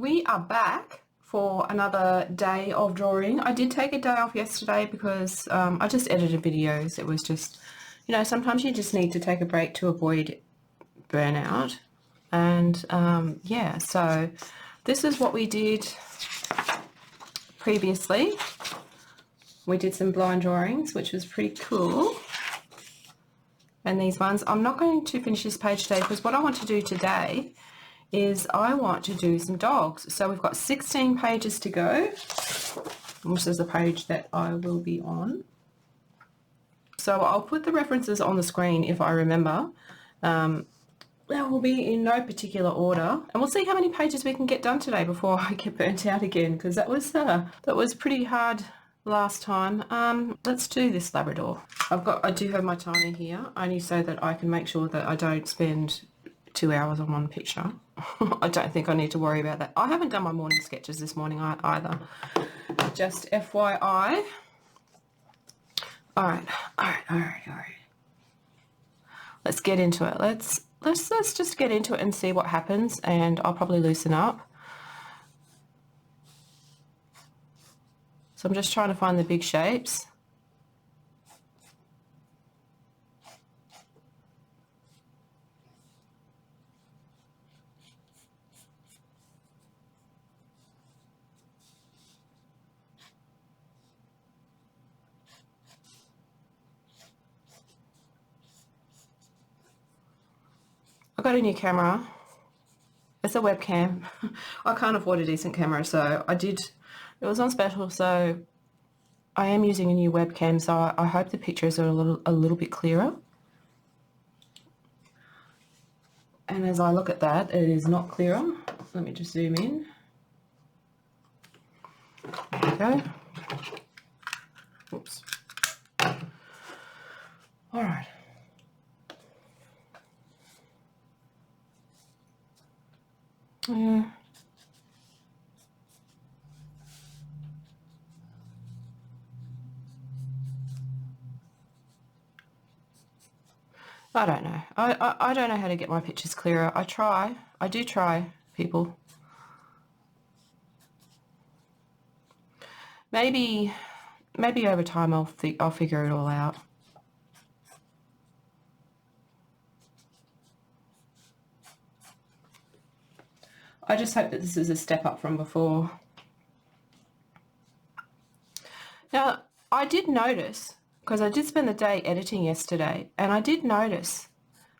we are back for another day of drawing. I did take a day off yesterday because I just edited videos. It was just, you know, sometimes you just need to take a break to avoid burnout. And yeah, so this is what we did previously. We did some blind drawings, which was pretty cool. And these ones, I'm not going to finish this page today because what I want to do today is I want to do some dogs. So we've got 16 pages to go. This is the page that I will be on. So I'll put the references on the screen if I remember. They will be in no particular order, and we'll see how many pages we can get done today before I get burnt out again, because that was pretty hard last time. Let's do this Labrador. I do have my timer here, only so that I can make sure that I don't spend 2 hours on one picture. I don't think I need to worry about that. I haven't done my morning sketches this morning either. Just FYI. All right. Let's get into it. Let's just get into it and see what happens, and I'll probably loosen up. So I'm just trying to find the big shapes. I got a new camera. It's a webcam. I can't afford a decent camera, so it was on special, so I am using a new webcam, so I hope the pictures are a little bit clearer. And as I look at that, it is not clearer. Let me just zoom in. There we go. Oops. All right. Yeah. I don't know. I don't know how to get my pictures clearer. I do try, people. Maybe over time I'll figure it all out. I just hope that this is a step up from before. Now, I did notice, because I did spend the day editing yesterday, and I did notice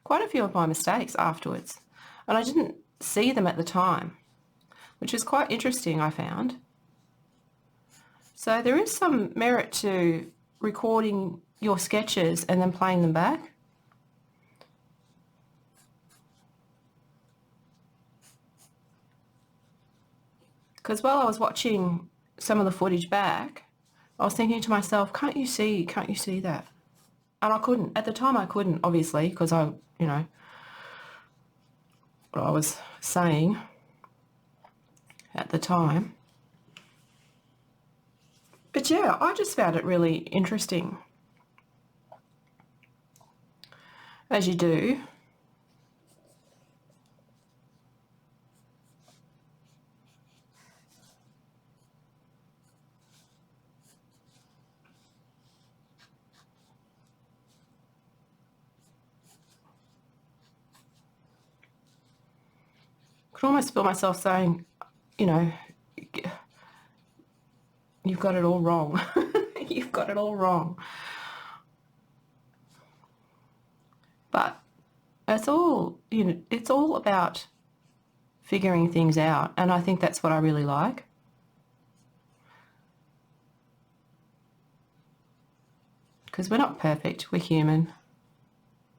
quite a few of my mistakes afterwards, and I didn't see them at the time, which is quite interesting, I found. So there is some merit to recording your sketches and then playing them back. Because while I was watching some of the footage back, I was thinking to myself, can't you see that? And I couldn't. At the time I couldn't, obviously, because you know, what I was saying at the time. But yeah, I just found it really interesting. As you do. I could almost feel myself saying, you know, you've got it all wrong. You've got it all wrong. But it's all, you know, it's all about figuring things out, and I think that's what I really like. Because we're not perfect, we're human.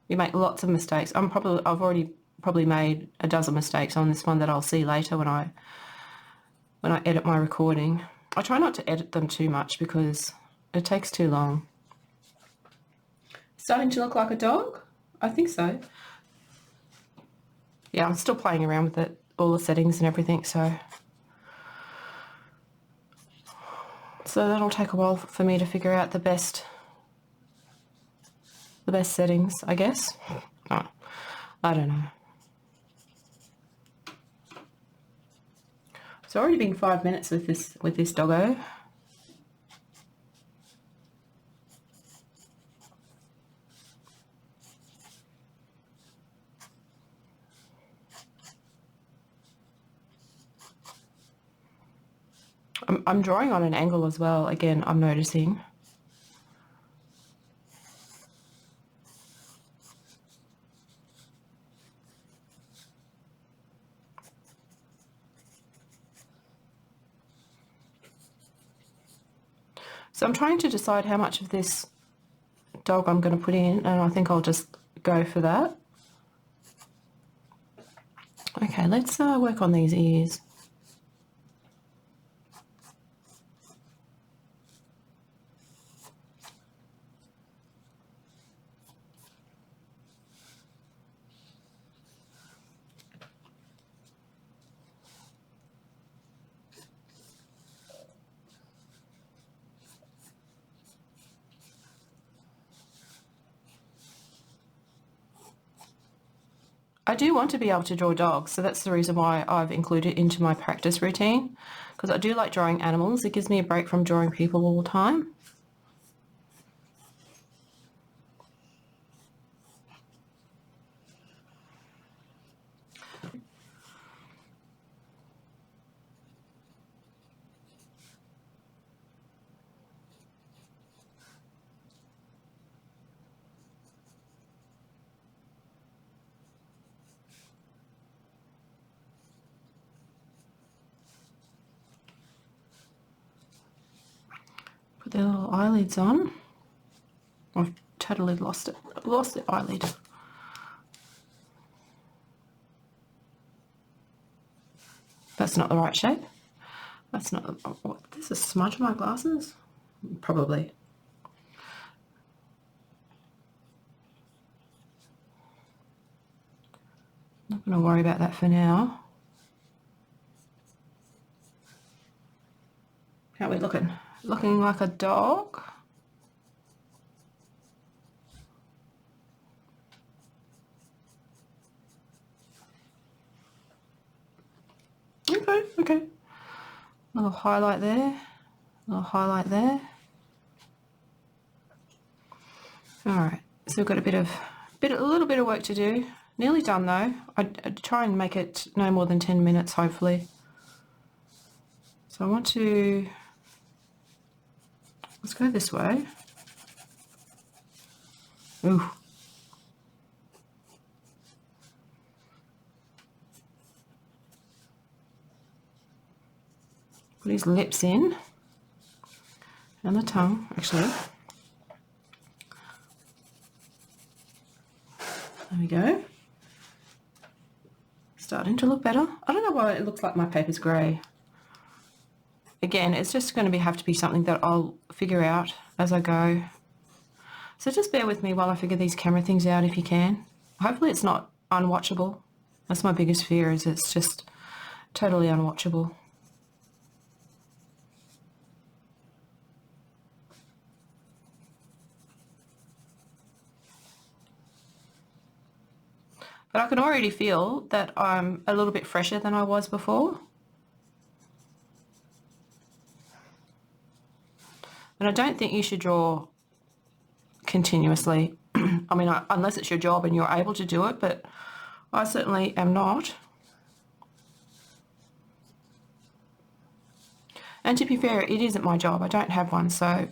We make lots of mistakes. I've already probably made a dozen mistakes on this one that I'll see later when I edit my recording. I try not to edit them too much because it takes too long. Starting to look like a dog? I think so. Yeah, I'm still playing around with it, all the settings and everything, so that'll take a while for me to figure out the best settings, I guess. Oh, I don't know. It's already been 5 minutes with this doggo. I'm drawing on an angle as well. Again, I'm noticing. So I'm trying to decide how much of this dog I'm going to put in, and I think I'll just go for that. Okay, let's work on these ears. I do want to be able to draw dogs, so that's the reason why I've included it into my practice routine, because I do like drawing animals. It gives me a break from drawing people all the time. Put their little eyelids on. I've totally lost it. I've lost the eyelid. That's not the right shape. That's not. What, there's a smudge on my glasses? Probably. Not going to worry about that for now. How are we looking? Looking like a dog. Okay. A little highlight there. A little highlight there. All right. So we've got a little bit of work to do. Nearly done though. I'd try and make it no more than 10 minutes, hopefully. So I want to. Let's go this way. Ooh. Put his lips in. And the tongue, actually. There we go. Starting to look better. I don't know why it looks like my paper's grey. Again, it's just going to have to be something that I'll figure out as I go. So just bear with me while I figure these camera things out if you can. Hopefully it's not unwatchable. That's my biggest fear, is it's just totally unwatchable. But I can already feel that I'm a little bit fresher than I was before. And I don't think you should draw continuously. I mean, unless it's your job and you're able to do it, but I certainly am not. And to be fair, it isn't my job. I don't have one, so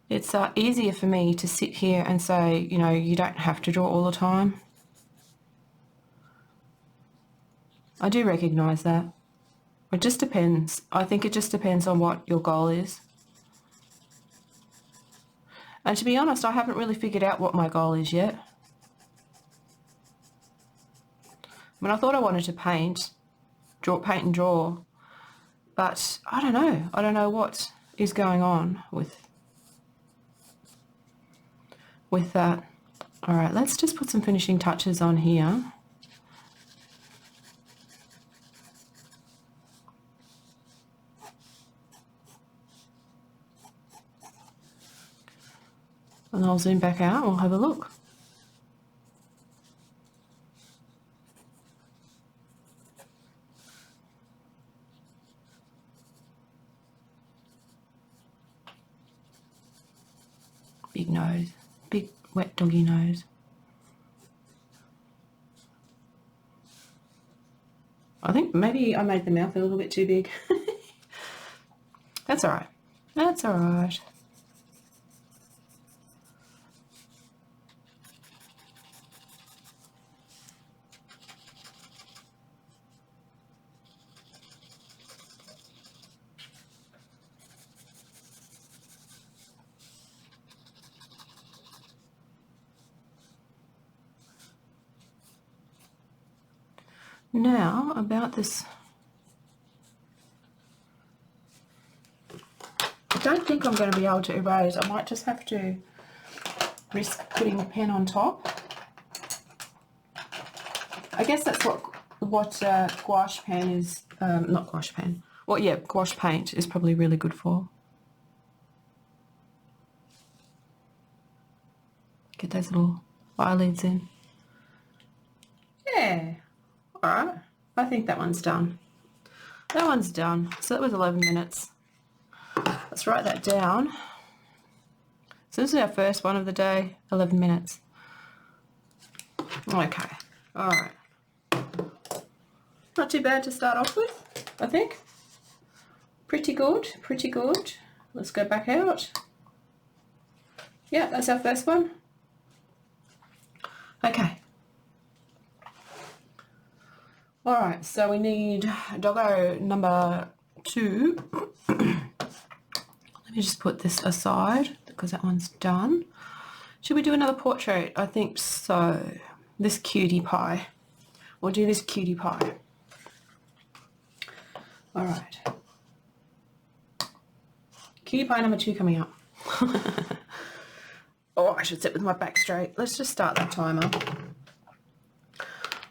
it's easier for me to sit here and say, you know, you don't have to draw all the time. I do recognise that. It just depends. I think it just depends on what your goal is. And to be honest, I haven't really figured out what my goal is yet. I mean, I thought I wanted to paint and draw, but I don't know. I don't know what is going on with that. All right, let's just put some finishing touches on here. And I'll zoom back out, we'll have a look. big nose, big wet doggy nose. I think maybe I made the mouth a little bit too big. That's all right. That's all right. Now about this, I don't think I'm going to be able to erase. I might just have to risk putting a pen on top. I guess that's what gouache pen is, not gouache pen. Well, yeah, gouache paint is probably really good for. Get those little eyelids in. Yeah. All right, I think that one's done. That one's done. So that was 11 minutes. Let's write that down. So this is our first one of the day, 11 minutes. Okay, all right. Not too bad to start off with, I think. Pretty good, pretty good. Let's go back out. Yeah, that's our first one. Okay. All right, so we need doggo number 2. Let me just put this aside because that one's done. Should we do another portrait? I think so. This cutie pie. We'll do this cutie pie. All right. Cutie pie number 2 coming up. Oh, I should sit with my back straight. Let's just start the timer.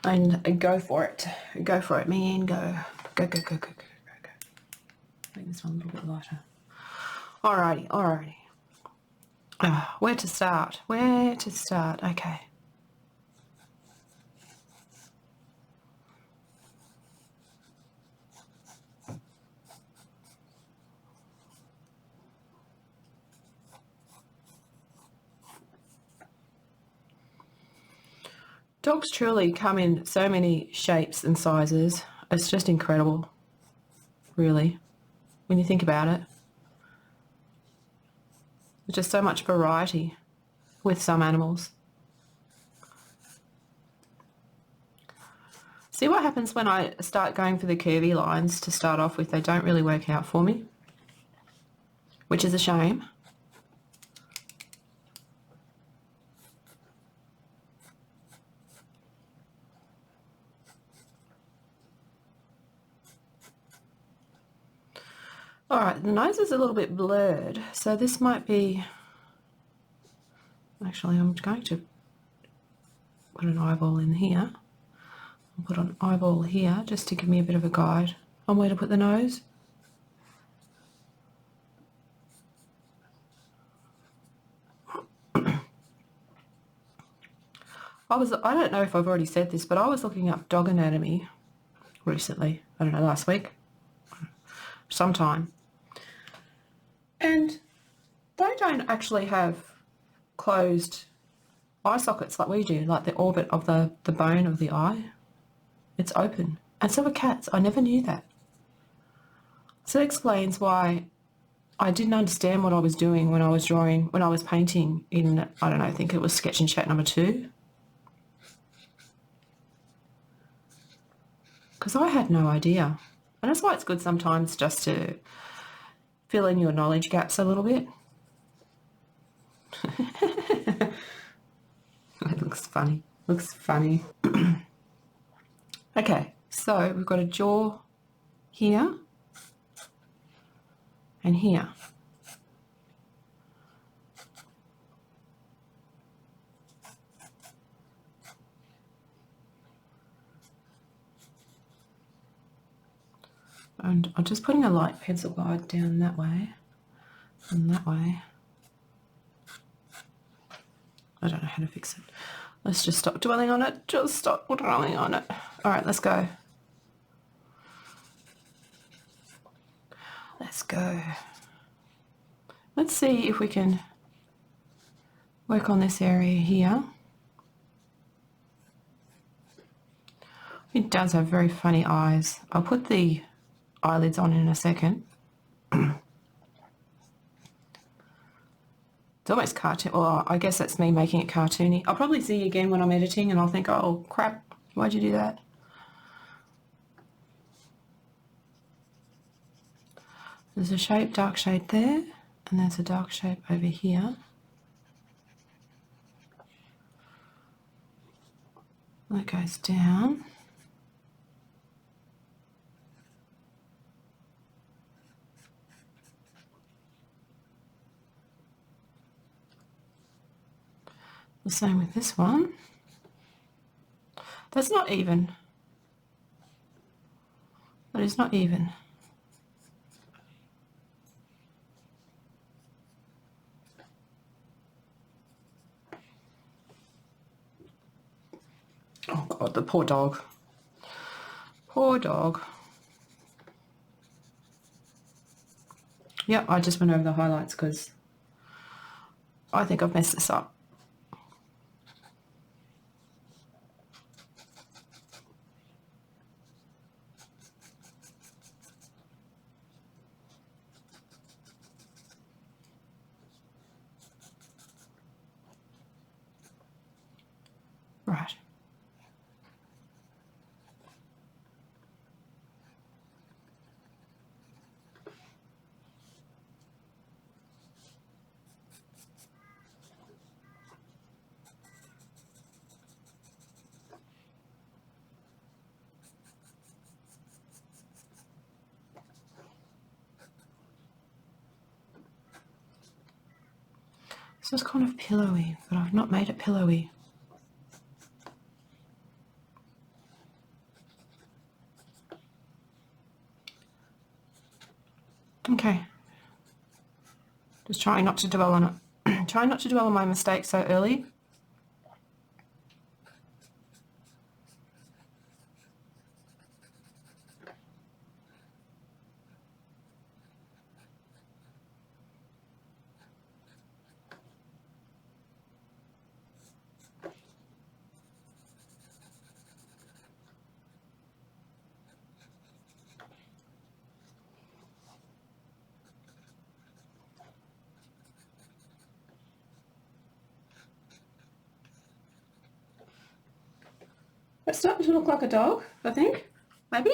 And go for it. Go for it, man. Go. Go, go, go, go, go, go, go. Make this one a little bit lighter. Alrighty, alrighty. Where to start? Where to start? Okay. Dogs truly come in so many shapes and sizes. It's just incredible, really, when you think about it. There's just so much variety with some animals. See what happens when I start going for the curvy lines to start off with? They don't really work out for me, which is a shame. All right, the nose is a little bit blurred, so this might be, actually I'm going to put an eyeball in here. I'll put an eyeball here just to give me a bit of a guide on where to put the nose. I don't know if I've already said this, but I was looking up dog anatomy recently. I don't know, last week, sometime. And they don't actually have closed eye sockets like we do, like the orbit of the bone of the eye. It's open. And so are cats. I never knew that. So it explains why I didn't understand what I was doing when I was drawing, when I was painting in, I don't know, I think it was Sketch and Chat number 2. Because I had no idea. And that's why it's good sometimes just to fill in your knowledge gaps a little bit. It looks funny. Looks funny. Okay, so we've got a jaw here and here. And I'm just putting a light pencil guide down that way and that way. I don't know how to fix it. Let's just stop dwelling on it. Just stop dwelling on it. All right, let's go. Let's go. Let's see if we can work on this area here. It does have very funny eyes. I'll put the eyelids on in a second. It's almost cartoon, or I guess that's me making it cartoony. I'll probably see again when I'm editing and I'll think, oh crap, why'd you do that? There's a shape, dark shade there, and there's a dark shape over here. That goes down. The same with this one. That's not even. That is not even. Oh God, the poor dog. Poor dog. Yep, I just went over the highlights because I think I've messed this up. Right. This is kind of pillowy, but I've not made it pillowy. Okay. Just trying not to dwell on it. Trying not to dwell on my mistakes so early. It's starting to look like a dog, I think. Maybe.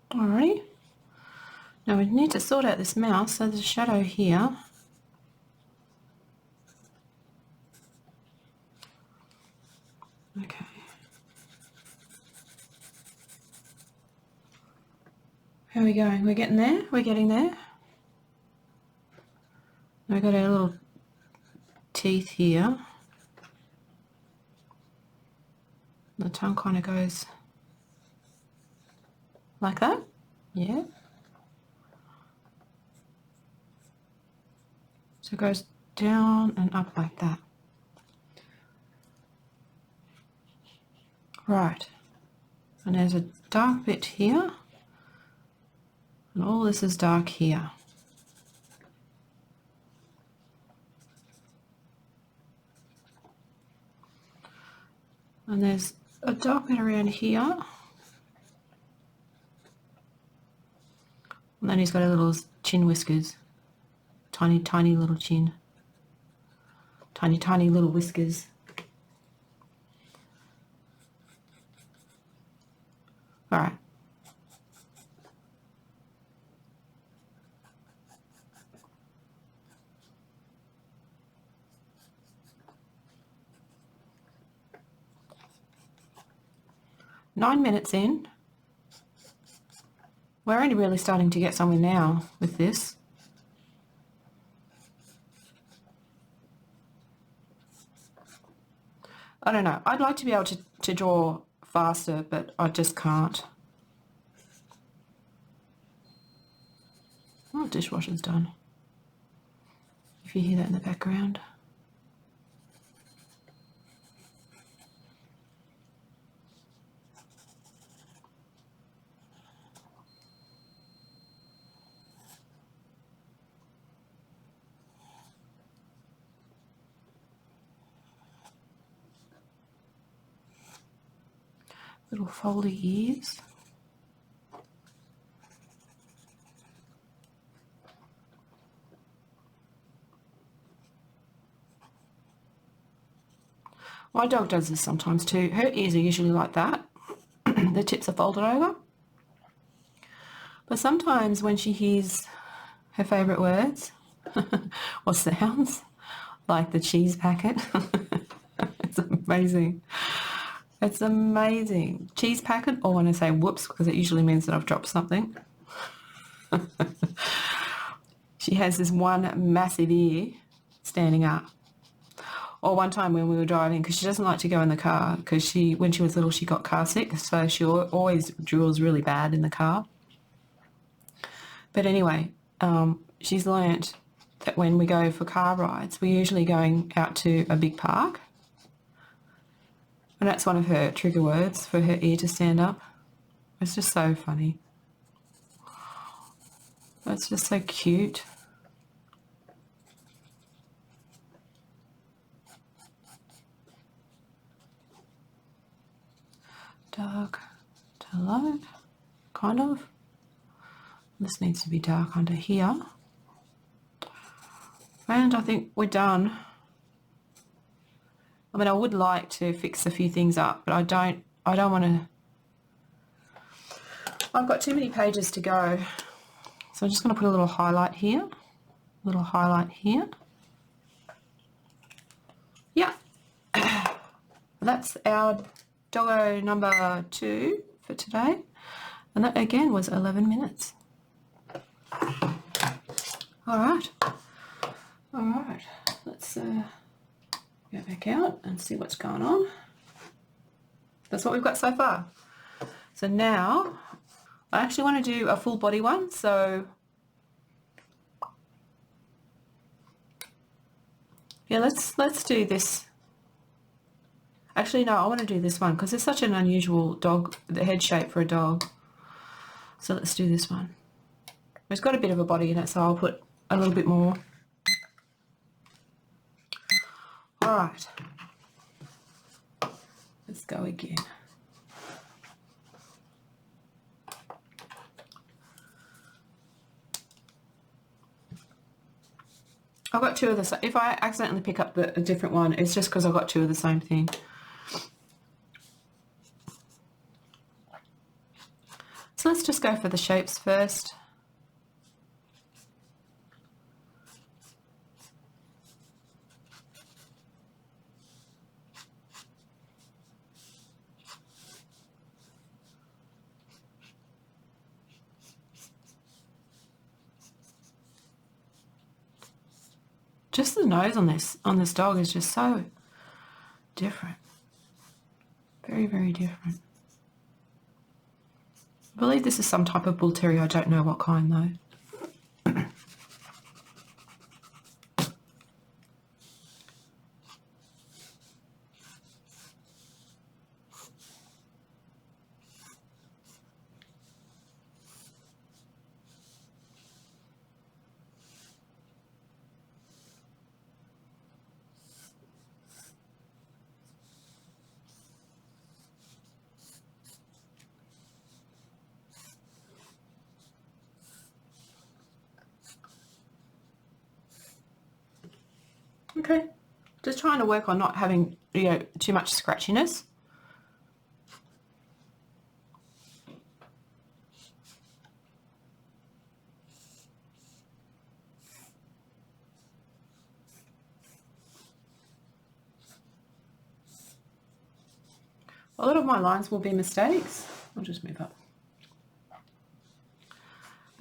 Alrighty. Now we need to sort out this mouse, so there's a shadow here. Okay. How are we going? We're getting there? We're getting there. We've got our little teeth here. The tongue kind of goes like that. Yeah. So it goes down and up like that. Right. And there's a dark bit here. And all this is dark here. And there's a dark bit around here. And then he's got a little chin whiskers. Tiny, tiny little chin. Tiny, tiny little whiskers. All right. Nine minutes in. We're only really starting to get somewhere now with this. I don't know. I'd like to be able to draw faster, but I just can't. Oh, dishwasher's done. If you hear that in the background. Little foldy ears. My dog does this sometimes too. Her ears are usually like that. The tips are folded over. But sometimes when she hears her favourite words or sounds, like the cheese packet, it's amazing. It's amazing. Cheese packet, or when I say whoops, because it usually means that I've dropped something. She has this one massive ear standing up. Or one time when we were driving, because she doesn't like to go in the car, because when she was little she got car sick, so she always drools really bad in the car. But anyway, she's learnt that when we go for car rides, we're usually going out to a big park. And that's one of her trigger words for her ear to stand up. It's just so funny. It's just so cute. Dark to light, kind of. This needs to be dark under here. And I think we're done. I mean, I would like to fix a few things up, but I don't want to. I've got too many pages to go. So I'm just going to put a little highlight here. A little highlight here. Yeah. That's our doggo number 2 for today. And that again was 11 minutes. All right. Let's go back out and see what's going on. That's what we've got so far. So now I actually want to do a full body one. So yeah, let's do this. Actually, no, I want to do this one because it's such an unusual dog, the head shape for a dog. So let's do this one. It's got a bit of a body in it, so I'll put a little bit more. All right. Let's go again. I've got 2 of the same. If I accidentally pick up a different one, it's just because I've got 2 of the same thing. So let's just go for the shapes first. Just the nose on this dog is just so different. Very, very different. I believe this is some type of bull terrier. I don't know what kind though. Okay, just trying to work on not having, too much scratchiness. A lot of my lines will be mistakes. I'll just move up.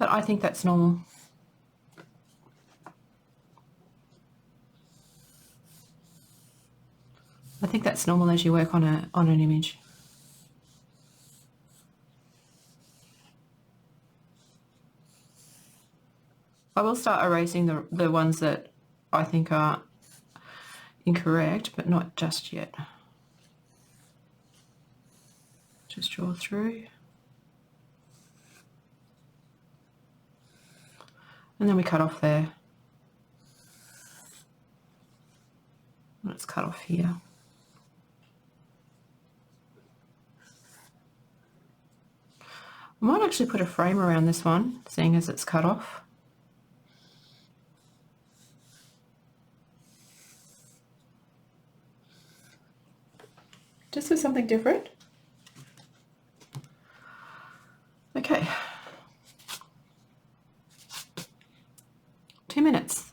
But I think that's normal. I think that's normal as you work on an image. I will start erasing the ones that I think are incorrect, but not just yet. Just draw through. And then we cut off there. Let's cut off here. I might actually put a frame around this one, seeing as it's cut off. Just for something different. Okay. 2 minutes.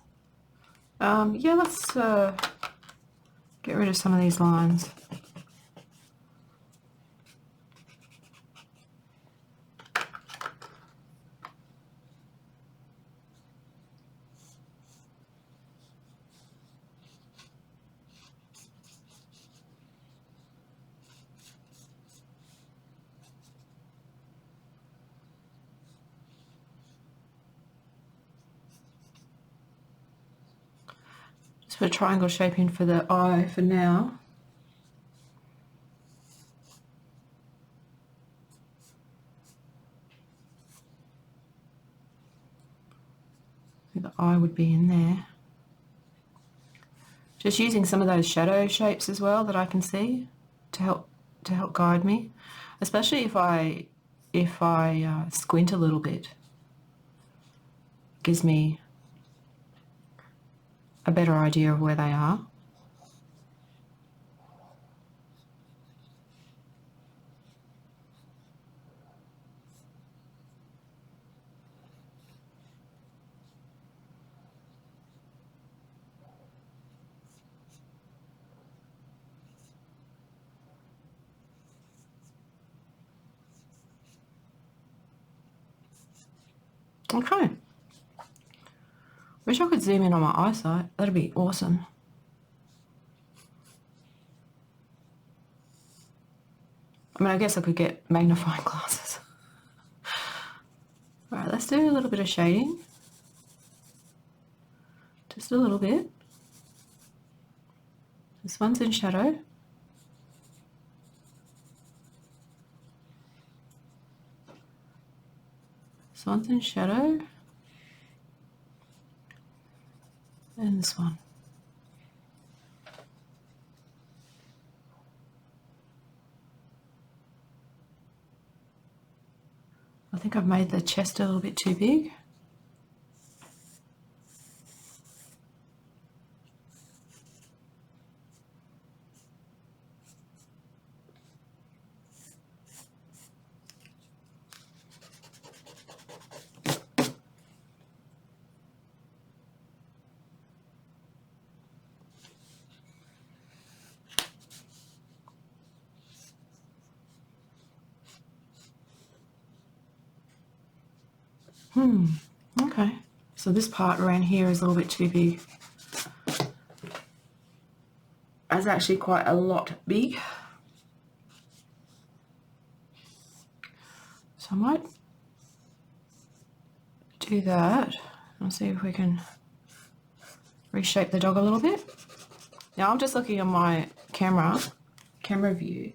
Yeah, let's get rid of some of these lines. Just put a triangle shape in for the eye for now. I think the eye would be in there. Just using some of those shadow shapes as well that I can see to help guide me, especially if I squint a little bit. Gives me a better idea of where they are. Okay. Wish I could zoom in on my eyesight. That'd be awesome. I mean, I guess I could get magnifying glasses. All right, let's do a little bit of shading. Just a little bit. This one's in shadow. This one's in shadow. And this one. I think I've made the chest a little bit too big. Okay. So this part around here is a little bit too big. That's actually quite a lot big. So I might do that. I'll see if we can reshape the dog a little bit. Now I'm just looking on my camera view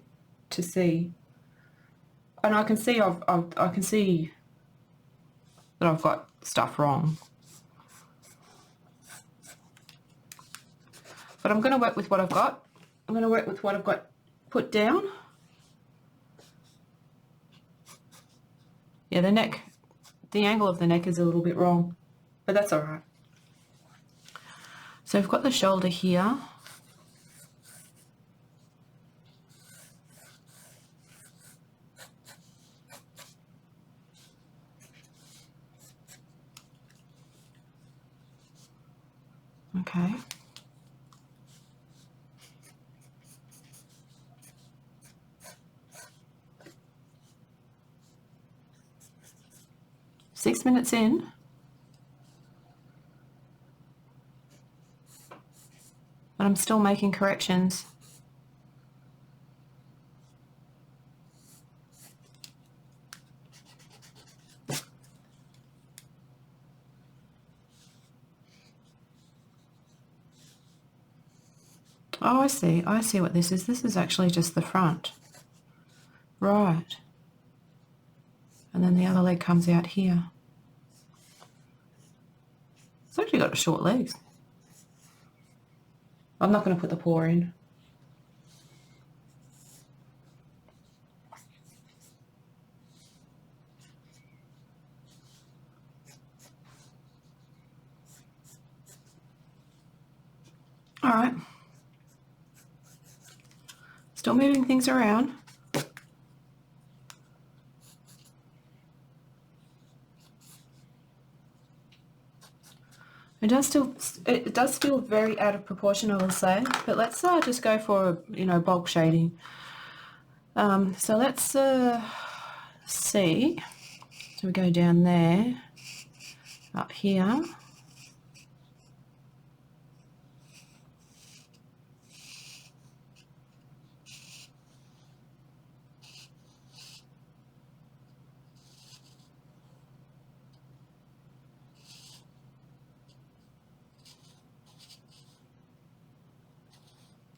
to see, and I can see I can see that I've got stuff wrong. But I'm going to work with what I've got. I'm going to work with what I've got put down. Yeah, the neck, the angle of the neck is a little bit wrong, but that's all right. So I've got the shoulder here. Okay. 6 minutes in. But I'm still making corrections. Oh, I see. I see what this is. This is actually just the front. Right. And then the other leg comes out here. It's actually got short legs. I'm not going to put the paw in. All right. Still moving things around. It does feel very out of proportion, I will say, but let's just go for, you know, bulk shading. So let's see. So we go down there, up here.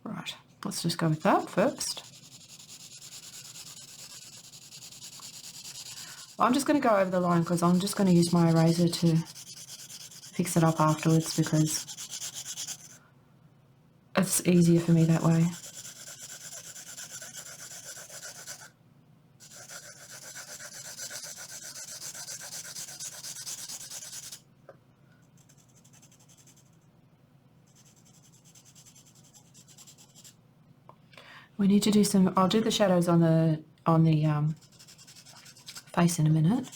Right, let's just go with that first. I'm just going to go over the line because I'm just going to use my eraser to fix it up afterwards because it's easier for me that way. We need to do some, I'll do the shadows on the face in a minute.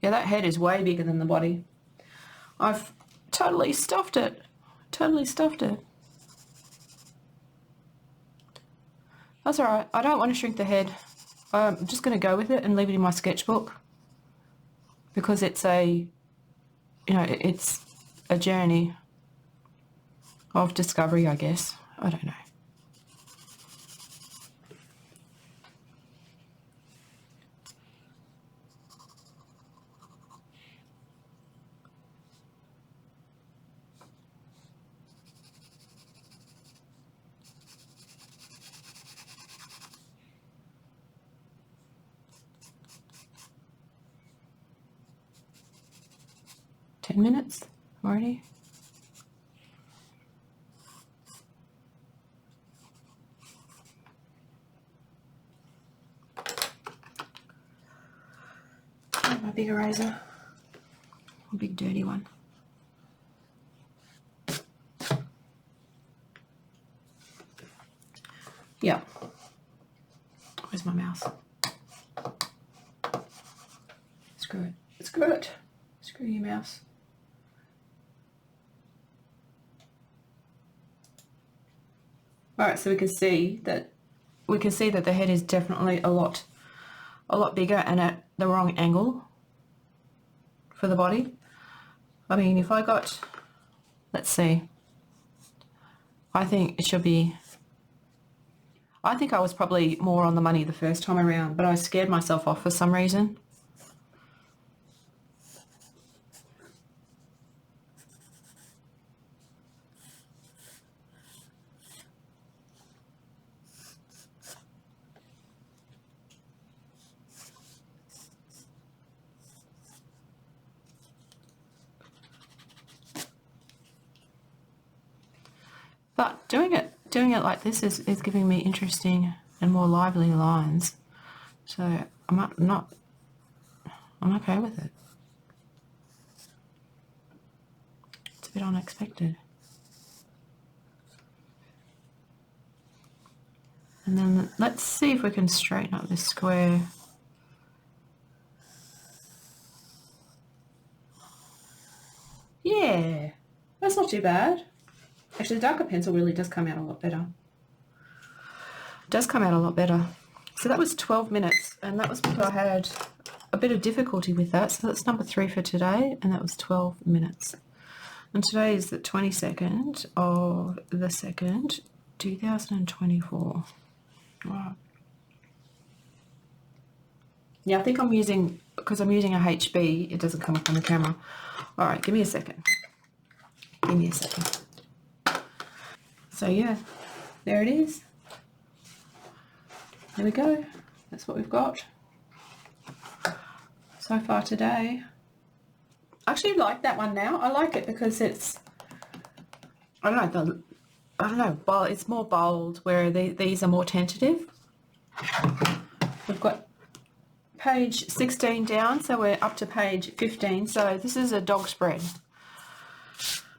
Yeah, that head is way bigger than the body. I've totally stuffed it. Totally stuffed it. That's all right. I don't want to shrink the head. I'm just going to go with it and leave it in my sketchbook because it's a, you know, it's a journey of discovery, I guess. I don't know. Minutes already. My big eraser, a big dirty one. Yeah. Where's my mouse? Screw it. Screw it. Screw you, mouse. All right, so we can see that the head is definitely a lot bigger and at the wrong angle for the body. I mean, if I got, let's see, I think it should be, I think I was probably more on the money the first time around, but I scared myself off for some reason. But doing it like this is giving me interesting and more lively lines. So I'm I'm okay with it. It's a bit unexpected. And then let's see if we can straighten up this square. Yeah, that's not too bad. Actually, the darker pencil really does come out a lot better. It does come out a lot better. So that was 12 minutes, and that was because I had a bit of difficulty with that. So that's number 3 for today, and that was 12 minutes. And today is the 22nd of the 2nd, 2024. Right. Yeah, I think I'm using, because I'm using a HB, it doesn't come up on the camera. All right, give me a second. Give me a second. So yeah, there it is. There we go. That's what we've got so far today. I actually like that one now. I like it because it's, I don't know, well, it's more bold, where these are more tentative. We've got page 16 down, so we're up to page 15. So this is a dog spread.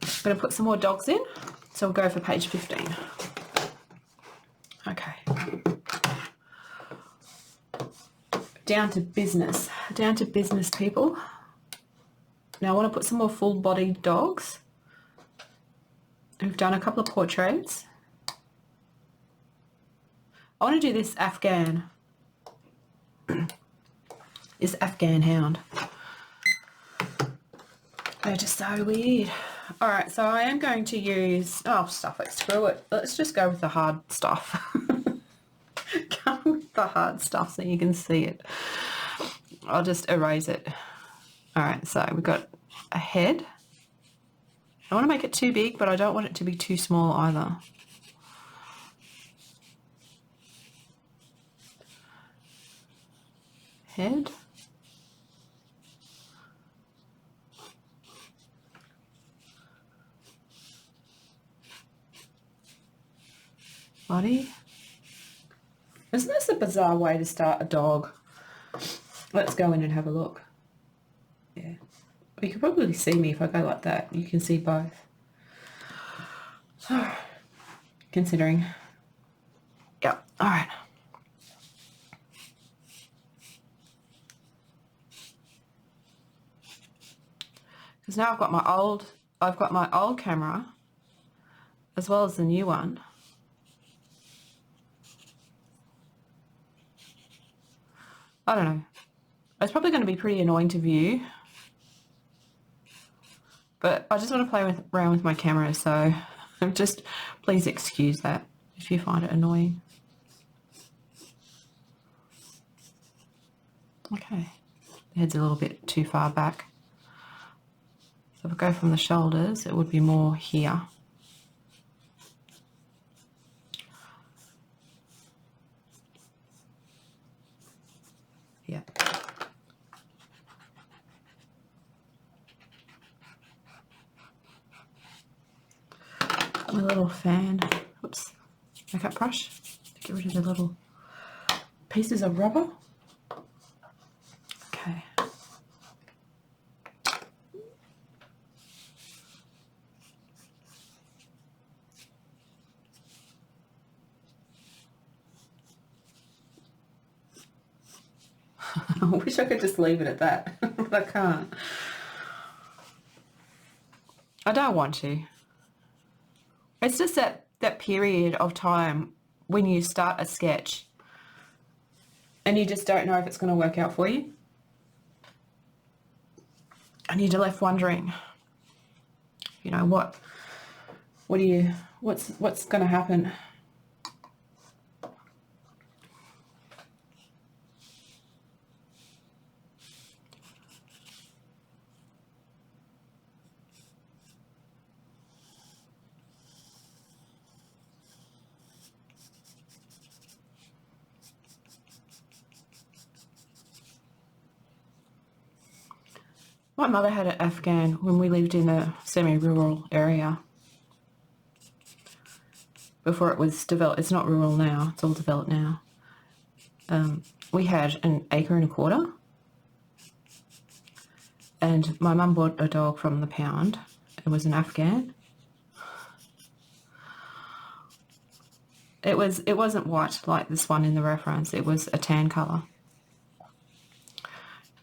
I'm going to put some more dogs in, so we'll go for page 15. Okay. Down to business people. Now I want to put some more full-bodied dogs. We've done a couple of portraits. I want to do this Afghan. This Afghan hound. They're just so weird. All right, so I am going to use, oh, stuff it, screw it. Let's just go with the hard stuff. Go with the hard stuff so you can see it. I'll just erase it. All right, so we've got a head. I want to make it too big, but I don't want it to be too small either. Head. Body. Isn't this a bizarre way to start a dog? Let's go in and have a look. Yeah. You can probably see me if I go like that. You can see both. So, considering. Yeah, all right. Because now I've got my old camera as well as the new one. I don't know. It's probably going to be pretty annoying to view. But I just want to play around with my camera, so just please excuse that if you find it annoying. Okay. The head's a little bit too far back. So if I go from the shoulders, it would be more here. Yeah. My little fan, oops, makeup brush to get rid of the little pieces of rubber. Okay. I wish I could just leave it at that, but I can't. I don't want to. It's just that period of time when you start a sketch and you just don't know if it's going to work out for you. And you're left wondering, you know, what's going to happen? My mother had an Afghan when we lived in a semi-rural area. Before it was developed, it's not rural now, it's all developed now. We had an acre and a quarter. And my mum bought a dog from the pound. It was an Afghan. It wasn't white like this one in the reference. It was a tan colour.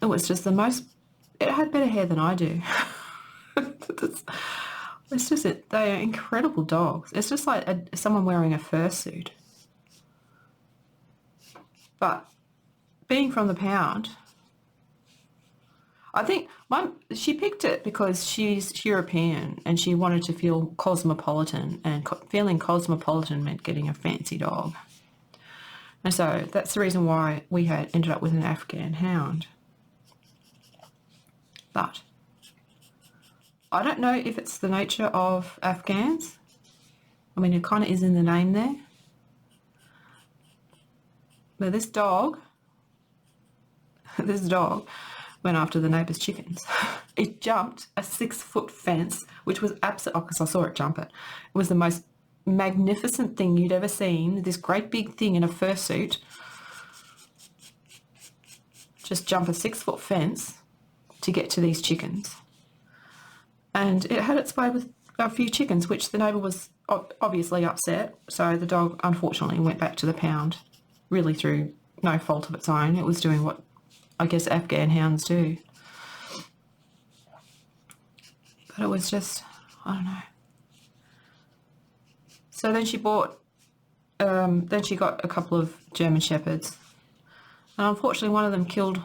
It was just the most... It had better hair than I do. It's just... They are incredible dogs. It's just like someone wearing a fursuit. But being from the pound... I think she picked it because she's European and she wanted to feel cosmopolitan, and feeling cosmopolitan meant getting a fancy dog. And so that's the reason why we had ended up with an Afghan hound. But I don't know if it's the nature of Afghans. I mean, it kind of is in the name there. But this dog went after the neighbour's chickens. It jumped a 6-foot fence, which was absolutely, because I saw it jump it. It was the most magnificent thing you'd ever seen. This great big thing in a fursuit just jump a 6-foot fence to get to these chickens. And it had its way with a few chickens, which the neighbour was obviously upset. So the dog, unfortunately, went back to the pound, really through no fault of its own. It was doing what I guess Afghan hounds do. But it was just, I don't know. So then she bought, then she got a couple of German Shepherds. And unfortunately one of them killed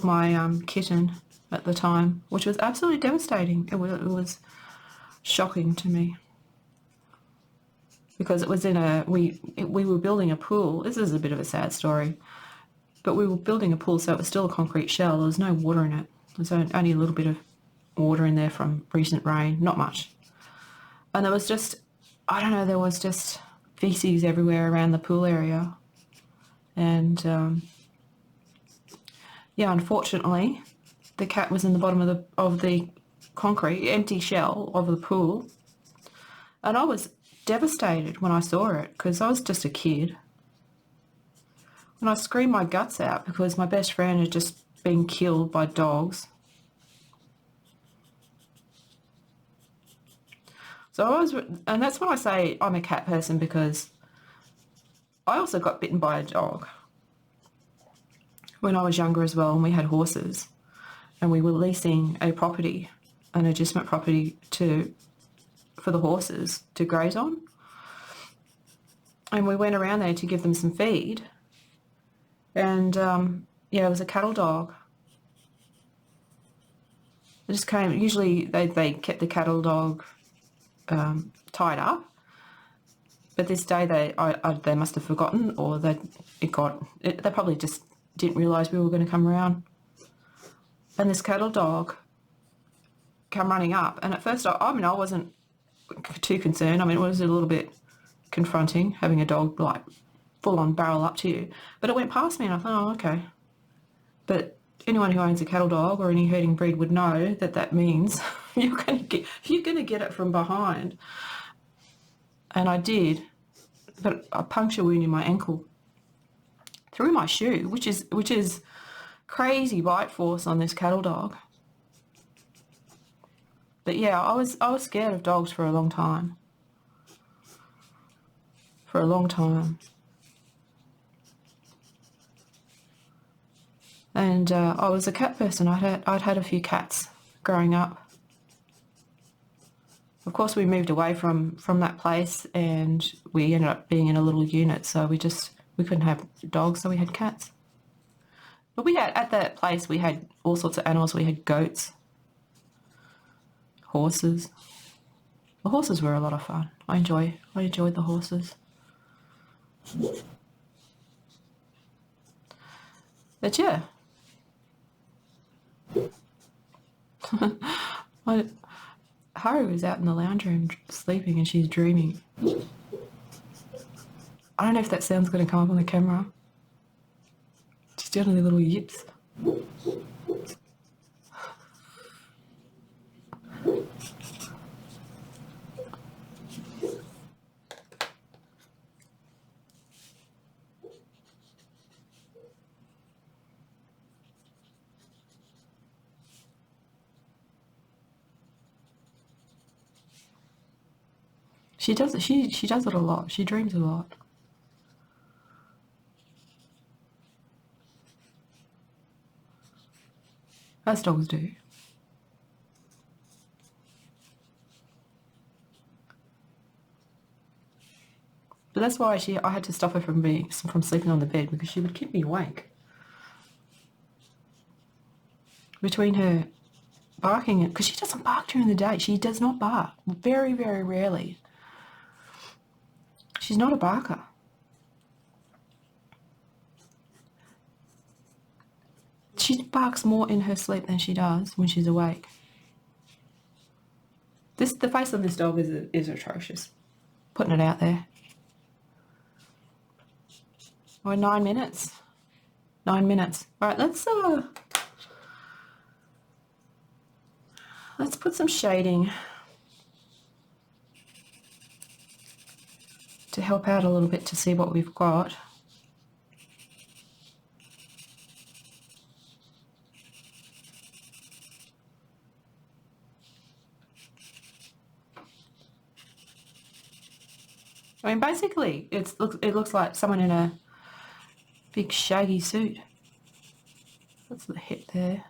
my kitten at the time, which was absolutely devastating. It was shocking to me. Because it was we were building a pool. This is a bit of a sad story. But we were building a pool, so it was still a concrete shell. There was no water in it. There was only a little bit of water in there from recent rain, not much. And there was just, I don't know, there was just feces everywhere around the pool area. And, yeah, unfortunately, the cat was in the bottom of the concrete, empty shell of the pool. And I was devastated when I saw it, because I was just a kid. And I screamed my guts out because my best friend had just been killed by dogs. So and that's when I say I'm a cat person, because I also got bitten by a dog when I was younger as well, and we had horses, and we were leasing a property, an adjustment property for the horses to graze on. And we went around there to give them some feed. And, yeah, it was a cattle dog. They just came, usually they kept the cattle dog tied up. But this day they must have forgotten, or they probably just didn't realise we were going to come around. And this cattle dog come running up. And at first, I wasn't too concerned. I mean, it was a little bit confronting having a dog like full on barrel up to you, but it went past me and I thought, oh, okay. But anyone who owns a cattle dog or any herding breed would know that means you're going to get it from behind. And I did, but a puncture wound in my ankle through my shoe, which is crazy bite force on this cattle dog. But yeah, I was scared of dogs for a long time. For a long time. And I was a cat person. I'd had a few cats growing up. Of course, we moved away from that place, and we ended up being in a little unit, so we couldn't have dogs, so we had cats. But at that place we had all sorts of animals. We had goats, horses. The horses were a lot of fun. I enjoyed the horses. But yeah. Harry was out in the lounge room sleeping, and she's dreaming. I don't know if that sound's going to come up on the camera. She's doing her little yips. She does it a lot. She dreams a lot. As dogs do. But that's why I had to stop her from sleeping on the bed, because she would keep me awake. Between her barking, because she doesn't bark during the day. She does not bark. Very, very rarely. She's not a barker. She barks more in her sleep than she does when she's awake. The face on this dog is atrocious. Putting it out there. We're 9 minutes. 9 minutes. All right, let's put some shading to help out a little bit to see what we've got. I mean, basically, it looks like someone in a big shaggy suit. That's the hip there.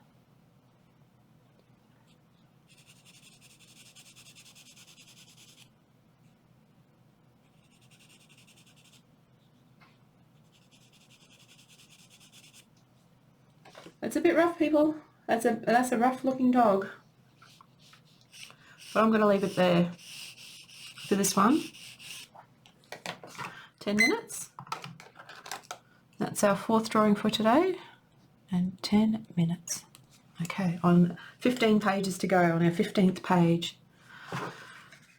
It's a bit rough, people. That's a rough looking dog. But I'm going to leave it there for this one. 10 minutes. That's our 4th drawing for today. And 10 minutes. Okay, on 15 pages to go, on our 15th page.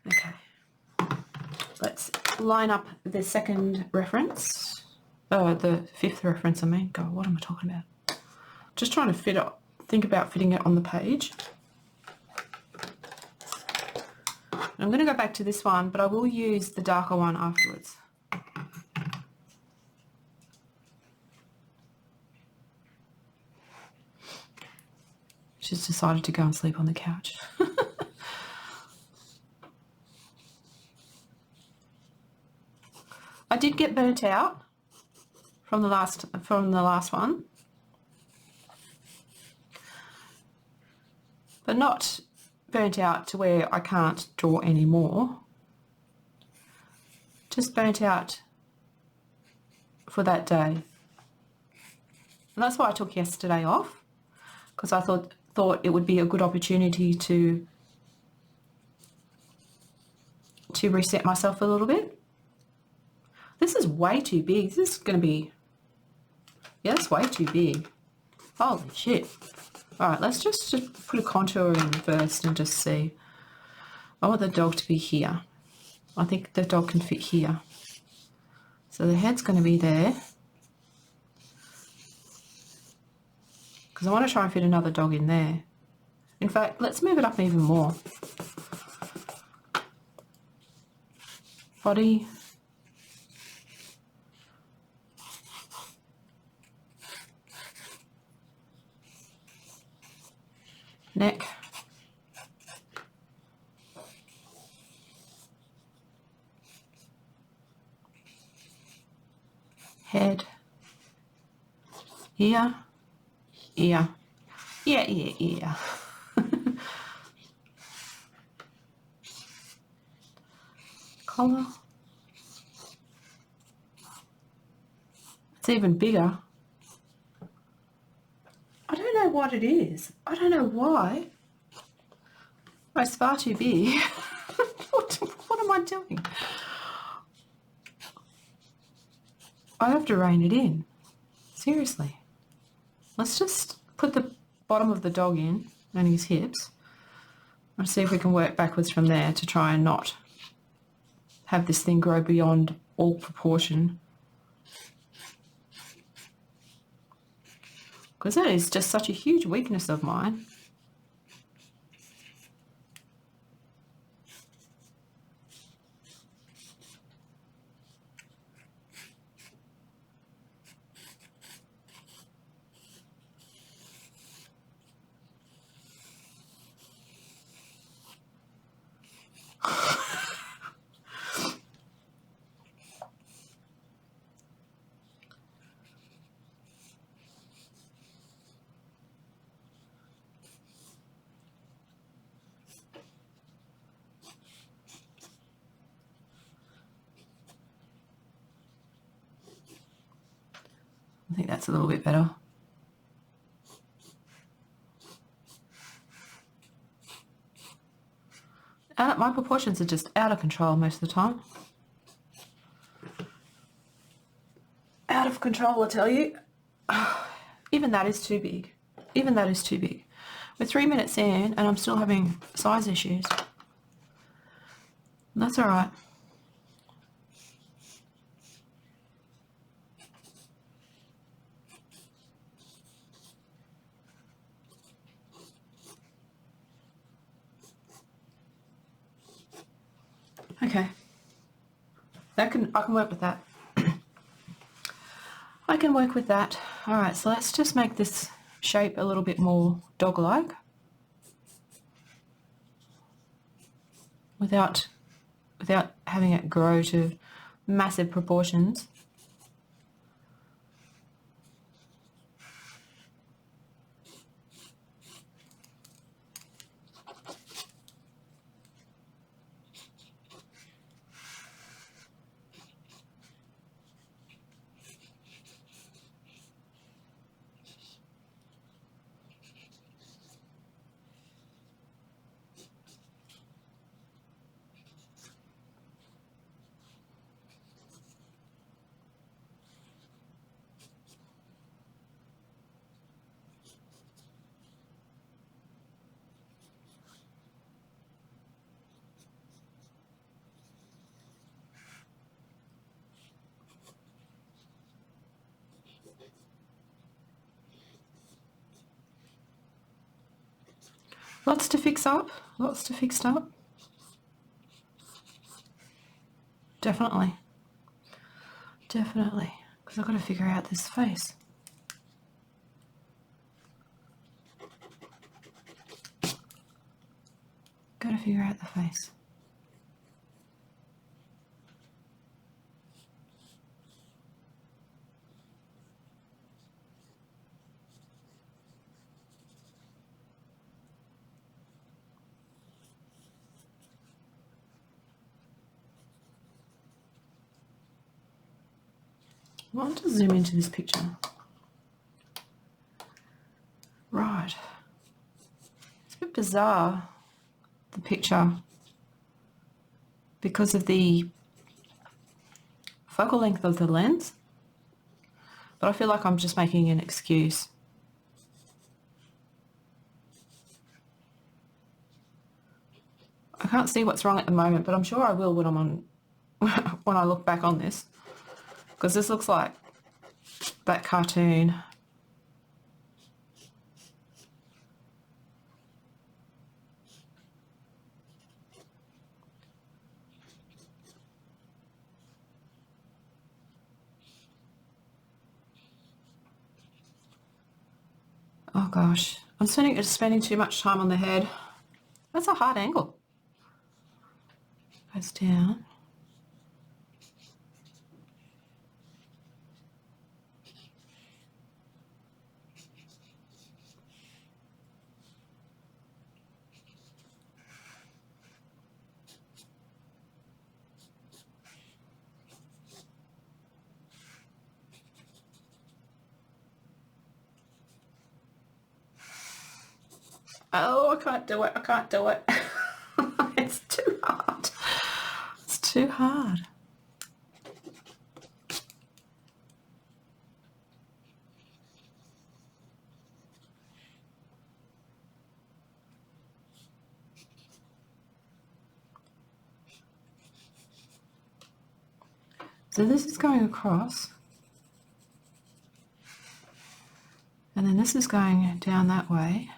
Okay. Let's line up the second reference. The 5th reference, I mean. God, what am I talking about? Just trying to think about fitting it on the page. I'm going to go back to this one, but I will use the darker one afterwards. She's decided to go and sleep on the couch. I did get burnt out from the last one. But not burnt out to where I can't draw anymore. Just burnt out for that day. And that's why I took yesterday off, because I thought it would be a good opportunity to reset myself a little bit. This is way too big. This is going to be, yeah, it's way too big. Holy shit. All right, let's just put a contour in first and just see. I want the dog to be here. I think the dog can fit here. So the head's going to be there. Because I want to try and fit another dog in there. In fact, let's move it up even more. Body. Neck. Head. Ear. Ear. Ear. Collar. It's even bigger. I don't know what it is. I don't know why. Oh, it's far too big. What am I doing? I have to rein it in. Seriously. Let's just put the bottom of the dog in and his hips. And see if we can work backwards from there to try and not have this thing grow beyond all proportion. Because that is just such a huge weakness of mine. I think that's a little bit better. My proportions are just out of control most of the time. Out of control, I tell you. Even that is too big. Even that is too big. We're 3 minutes in and I'm still having size issues. That's all right. Okay. I can work with that. I can work with that. All right, so let's just make this shape a little bit more dog-like without having it grow to massive proportions. Lots to fix up, lots to fix up. Definitely. Definitely. Because I've got to figure out this face. Got to figure out the face. I want to zoom into this picture. Right. It's a bit bizarre, the picture, because of the focal length of the lens. But I feel like I'm just making an excuse. I can't see what's wrong at the moment, but I'm sure I will when I'm on when I look back on this. Because this looks like that cartoon. Oh gosh, I'm spending too much time on the head. That's a hard angle. Goes down. Oh, I can't do it. I can't do it. It's too hard. It's too hard. So this is going across. And then this is going down that way.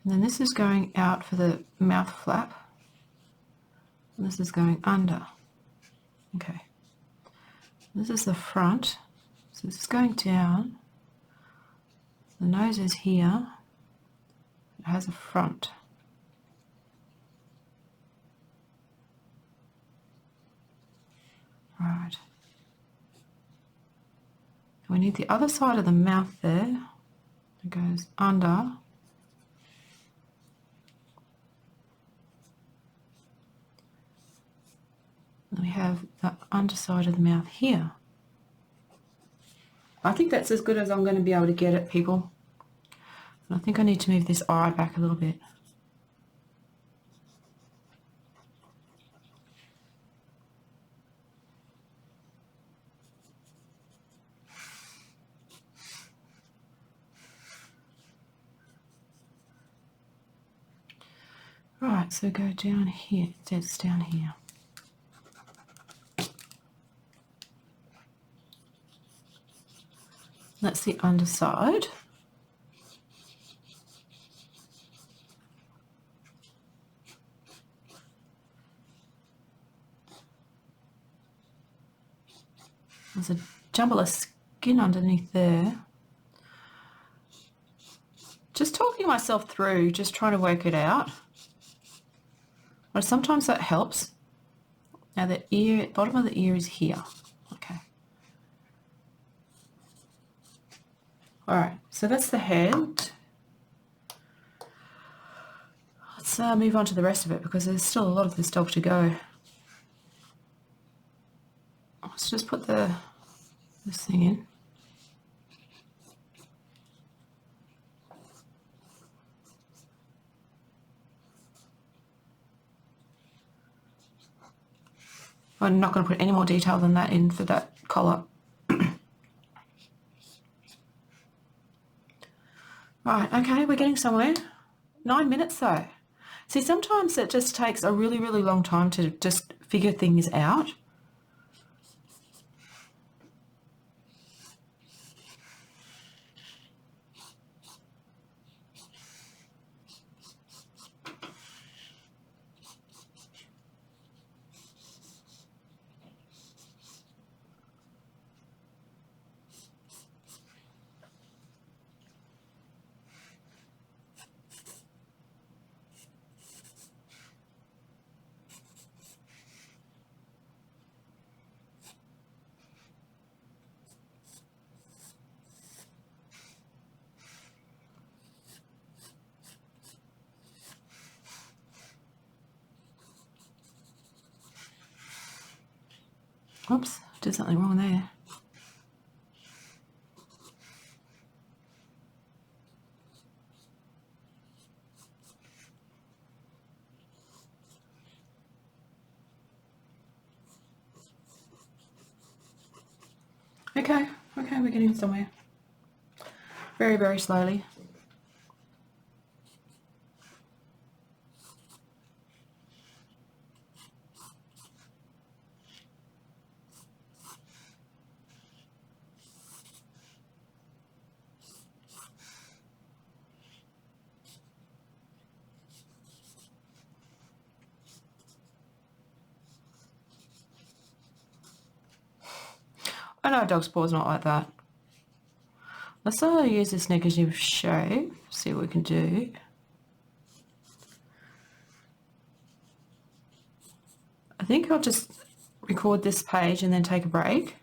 And then this is going out for the mouth flap. And this is going under. Okay. This is the front. So this is going down. The nose is here. It has a front. Right. We need the other side of the mouth there. It goes under. And we have the underside of the mouth here. I think that's as good as I'm going to be able to get it, people. And I think I need to move this eye back a little bit. Right, so go down here. It's down here. That's the underside. There's a jumble of skin underneath there. Just talking myself through, just trying to work it out. But sometimes that helps. Now the ear, bottom of the ear is here. Okay. All right, so that's the head. Let's move on to the rest of it because there's still a lot of this dog to go. Let's just put this thing in. I'm not going to put any more detail than that in for that collar. Right, okay, we're getting somewhere. 9 minutes though. See, sometimes it just takes a really, really long time to just figure things out. Oops, did something wrong there. Okay, we're getting somewhere. Very, very slowly. I know a dog's paw's not like that. Let's use this negative shape, see what we can do. I think I'll just record this page and then take a break.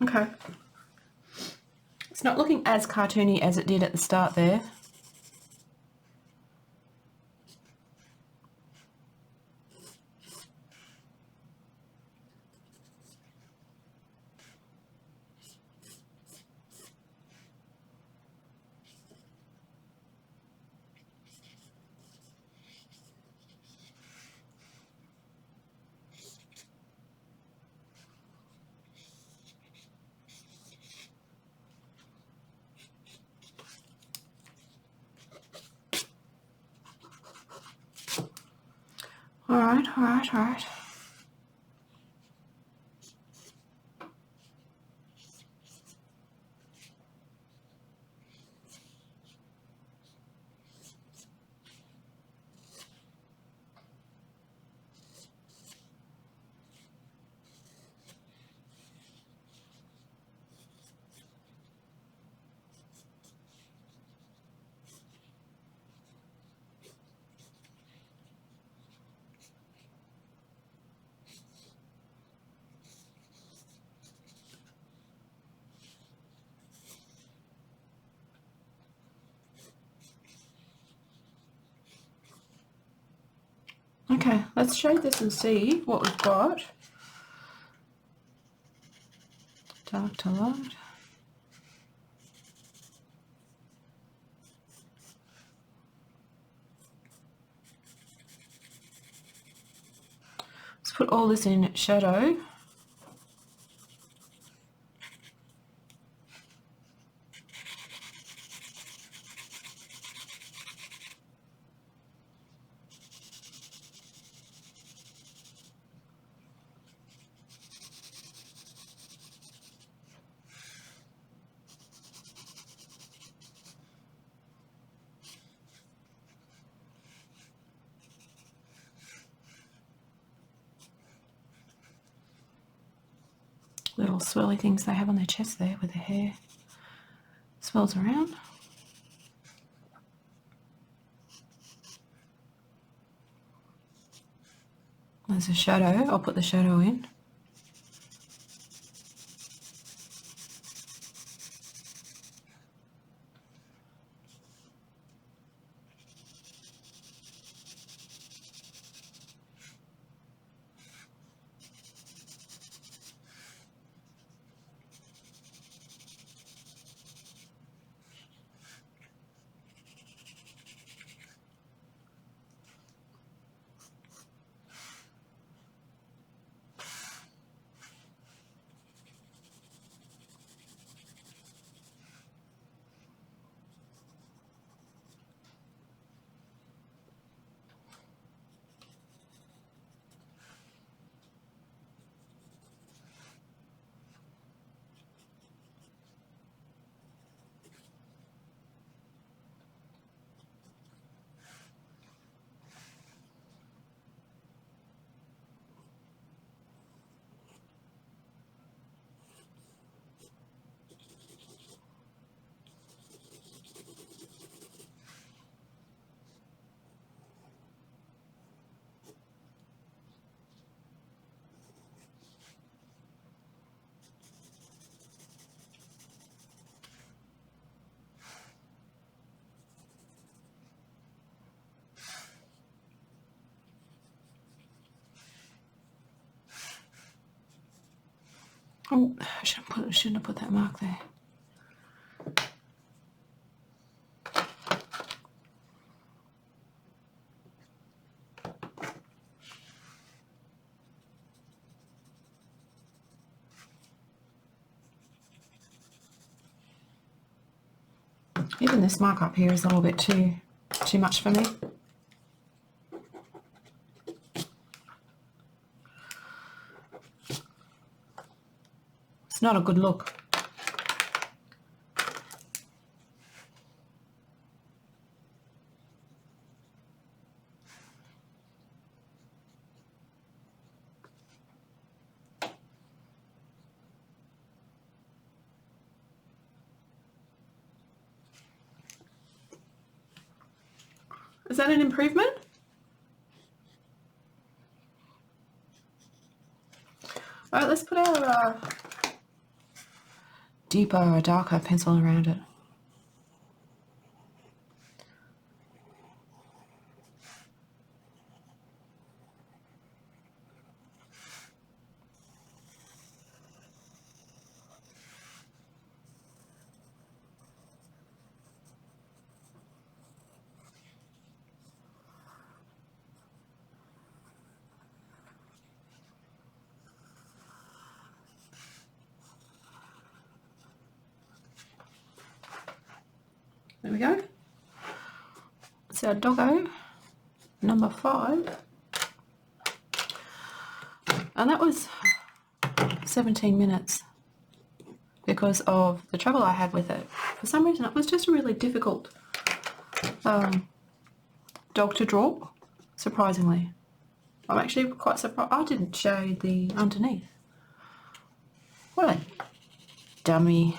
Okay. It's not looking as cartoony as it did at the start there. All right. Okay, let's shade this and see what we've got. Dark to light. Let's put all this in shadow. Little swirly things they have on their chest there with their hair swirls around. There's a shadow. I'll put the shadow in. Oh, I shouldn't have put that mark there. Even this mark up here is a little bit too much for me. It's not a good look. Is that an improvement? All right, let's put our deeper or darker pencil around it. There we go. It's our doggo, number 5. And that was 17 minutes because of the trouble I had with it. For some reason, it was just a really difficult dog to draw, surprisingly. I'm actually quite surprised. I didn't shade the underneath. What a dummy.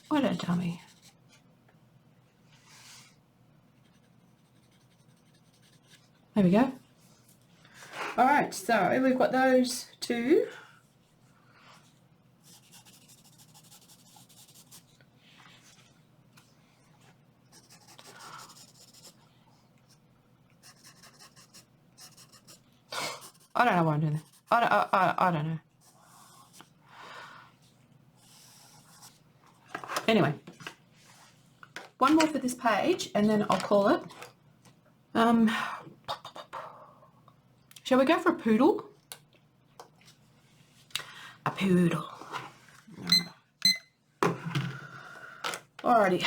What a dummy. There we go. Alright, so we've got those two. I don't know why I'm doing that. I don't know. Anyway, one more for this page and then I'll call it. Shall we go for a poodle? A poodle. Alrighty.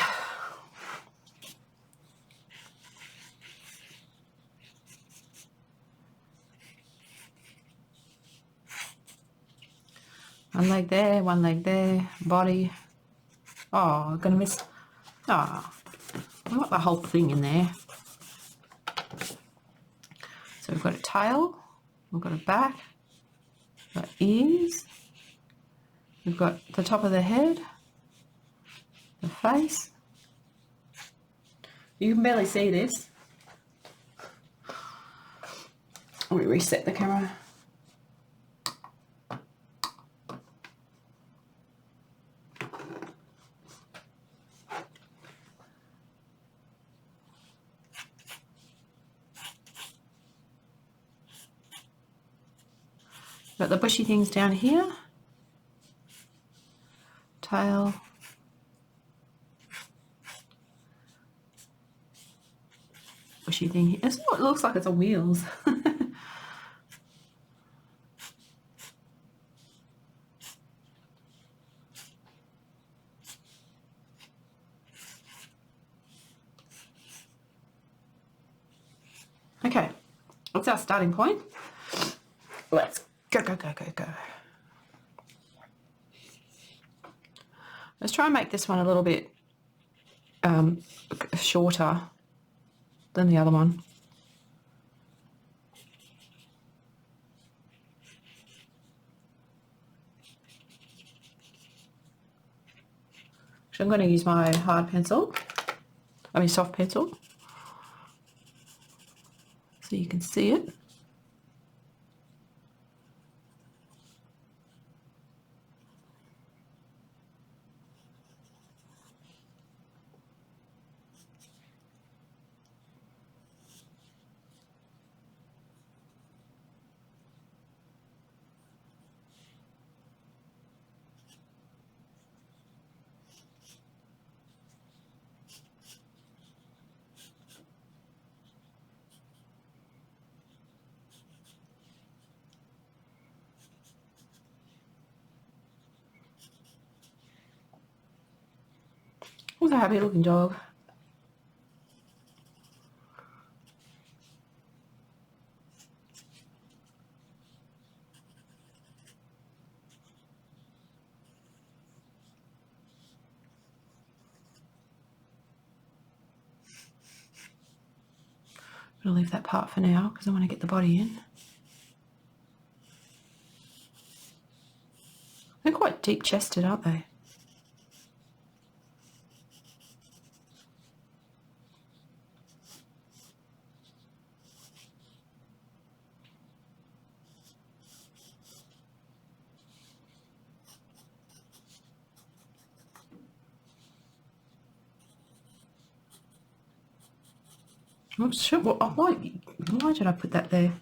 One leg there, body. Oh, I'm gonna miss. Oh, I want the whole thing in there. So we've got a tail, we've got a back, we've got ears, we've got the top of the head, the face. You can barely see this. Let me reset the camera. Got the bushy things down here. Tail. Bushy thing here. It looks like it's on wheels. Okay, that's our starting point. Let's go, go, go, go, go. Let's try and make this one a little bit shorter than the other one. So I'm going to use my soft pencil, so you can see it. Who's a happy looking dog? I'm going to leave that part for now because I want to get the body in. They're quite deep chested, aren't they? Oops, shit, why did I put that there?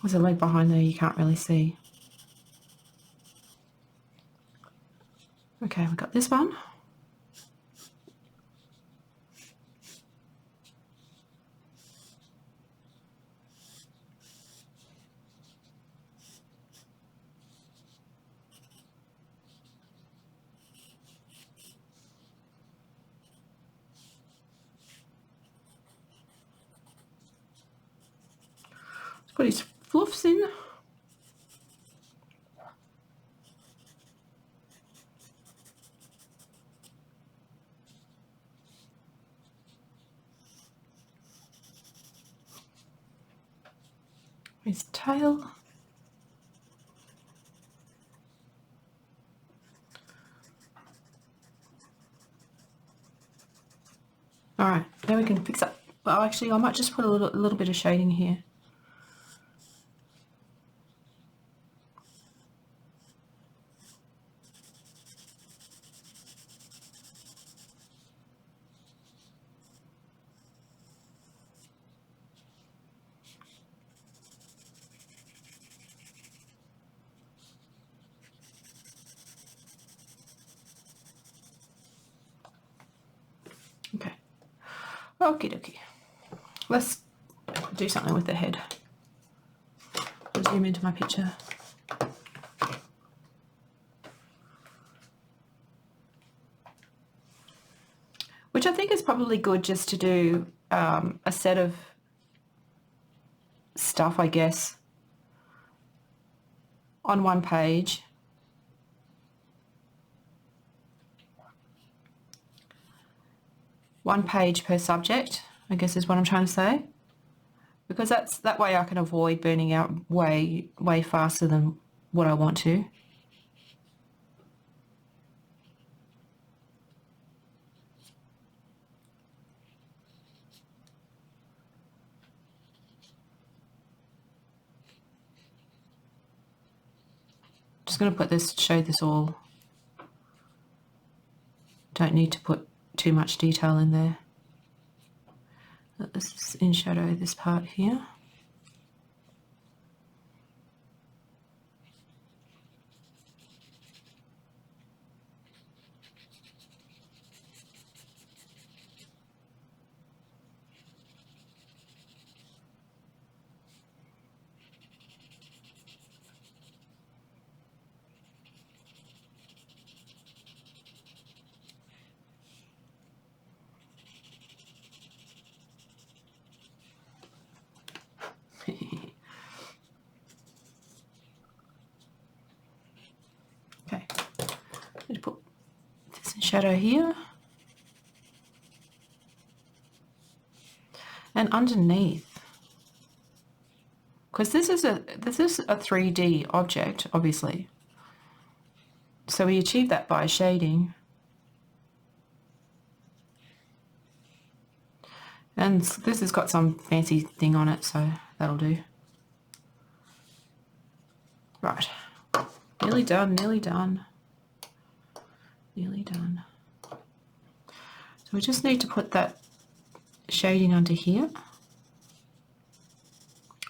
There's a leg behind there you can't really see. Okay, we've got this one. Let's put his floofs in. His tail. All right, now we can fix up. Well, actually, I might just put a little bit of shading here. Okay. Okie dokie. Let's do something with the head. I'll zoom into my picture. Which I think is probably good just to do a set of stuff, I guess, on one page. One page per subject, I guess is what I'm trying to say. Because that way I can avoid burning out way faster than what I want to. Just going to put this, show this all. Don't need to put too much detail in there. Let's in shadow this part here. Okay, I'm going to put this in shadow here, and underneath, because this is a 3D object, obviously. So we achieve that by shading, and this has got some fancy thing on it, so that'll do. Right. Nearly done, nearly done. Nearly done. So we just need to put that shading under here.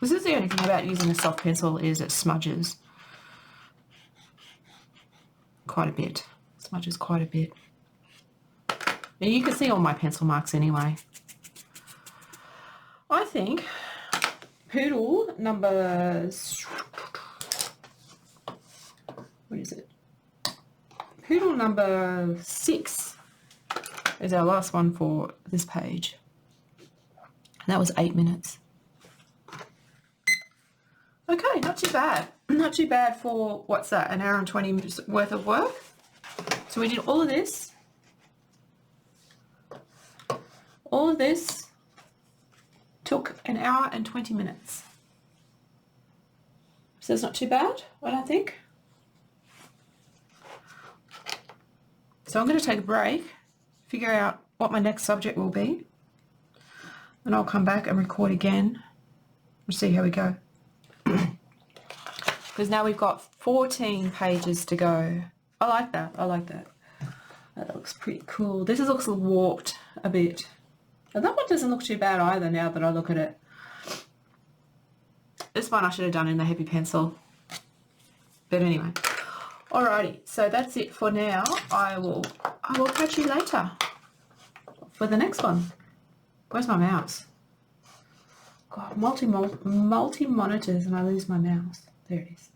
This is the only thing about using a soft pencil is it smudges quite a bit. Smudges quite a bit. And you can see all my pencil marks anyway. I think poodle number... What is it? Poodle number 6 is our last one for this page. And that was 8 minutes. Okay, not too bad. Not too bad for, what's that, an hour and 20 minutes worth of work. So we did all of this. All of this took an hour and 20 minutes. So it's not too bad, I don't think. So I'm going to take a break, figure out what my next subject will be, and I'll come back and record again and see how we go. Because now we've got 14 pages to go. I like that. I like that. That looks pretty cool. This looks warped a bit. And that one doesn't look too bad either now that I look at it. This one I should have done in the heavy pencil. But anyway. Alrighty, so that's it for now. I will catch you later for the next one. Where's my mouse? God, multi monitors and I lose my mouse. There it is.